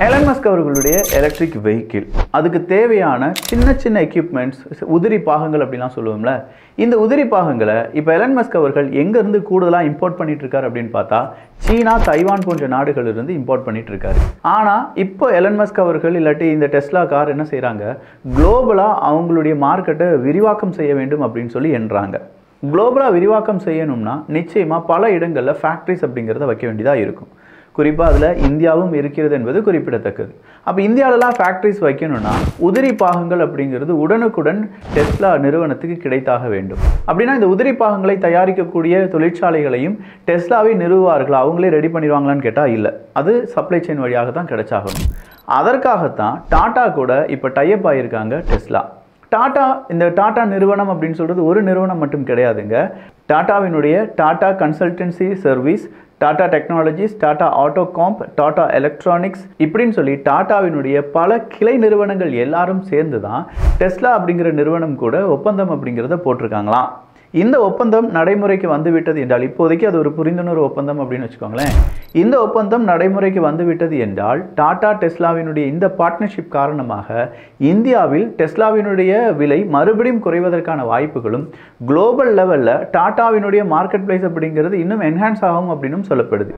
Elon Musk அவர்களுடைய electric vehicle அதுக்கு தேவையான சின்ன சின்ன எக்யூப்மெண்ட்ஸ், உதிரி பாகங்கள் அப்படிலாம் சொல்லுவோம்ல. இந்த உதிரி பாகங்களை இப்போ எலன் மஸ்க் அவர்கள் எங்கேருந்து கூடுதலாக இம்போர்ட் பண்ணிட்டு இருக்காரு அப்படின்னு பார்த்தா சீனா, தைவான் போன்ற நாடுகளிலிருந்து இம்போர்ட் பண்ணிட்டு இருக்காரு. ஆனால் இப்போ எலன் மஸ்க் அவர்கள் இல்லாட்டி இந்த டெஸ்லா கார் என்ன செய்கிறாங்க, குளோபலாக அவங்களுடைய மார்க்கெட்டை விரிவாக்கம் செய்ய வேண்டும் அப்படின்னு சொல்லி எண்ணுறாங்க. குளோபலாக விரிவாக்கம் செய்யணும்னா நிச்சயமாக பல இடங்களில் ஃபேக்ட்ரிஸ் அப்படிங்கிறத வைக்க வேண்டியதாக இருக்கும். குறிப்பாக அதில் இந்தியாவும் இருக்கிறது என்பது குறிப்பிடத்தக்கது. அப்போ இந்தியாவிலலாம் ஃபேக்ட்ரிஸ் வைக்கணும்னா உதிரி பாகங்கள் அப்படிங்கிறது உடனுக்குடன் டெஸ்லா நிறுவனத்துக்கு கிடைத்தாக வேண்டும். அப்படின்னா இந்த உதிரி பாகங்களை தயாரிக்கக்கூடிய தொழிற்சாலைகளையும் டெஸ்லாவை நிறுவுவார்கள், அவங்களே ரெடி பண்ணிடுவாங்களான்னு கேட்டால் இல்லை, அது சப்ளை செயின் வழியாக தான் கிடைச்சாகணும். அதற்காகத்தான் டாடா கூட இப்போ டைப் ஆகியிருக்காங்க டெஸ்லா. இந்த டாடா நிறுவனம் அப்படின்னு சொல்கிறது ஒரு நிறுவனம் மட்டும் கிடையாதுங்க. டாடாவினுடைய Tata Consultancy Service, Tata Technologies, Tata Autocomp, Tata Electronics இப்படின்னு சொல்லி டாடாவினுடைய பல கிளை நிறுவனங்கள் எல்லாரும் சேர்ந்து தான் டெஸ்லா அப்படிங்கிற நிறுவனம் கூட ஒப்பந்தம் அப்படிங்கிறத போட்டிருக்காங்களாம். இந்த ஒப்பந்தம் நடைமுறைக்கு வந்துவிட்டது என்றால், இப்போதைக்கு அது ஒரு புரிந்துணர்வு ஒப்பந்தம் அப்படின்னு வச்சுக்கோங்களேன். இந்த ஒப்பந்தம் நடைமுறைக்கு வந்துவிட்டது என்றால் டாடா டெஸ்லாவினுடைய இந்த பார்ட்னர்ஷிப் காரணமாக இந்தியாவில் டெஸ்லாவினுடைய விலை மறுபடியும் குறைவதற்கான வாய்ப்புகளும், குளோபல் லெவலில் டாடாவினுடைய மார்க்கெட் பிளேஸ் அப்படிங்கிறது இன்னும் என்ஹான்ஸ் ஆகும் அப்படின்னு சொல்லப்படுது.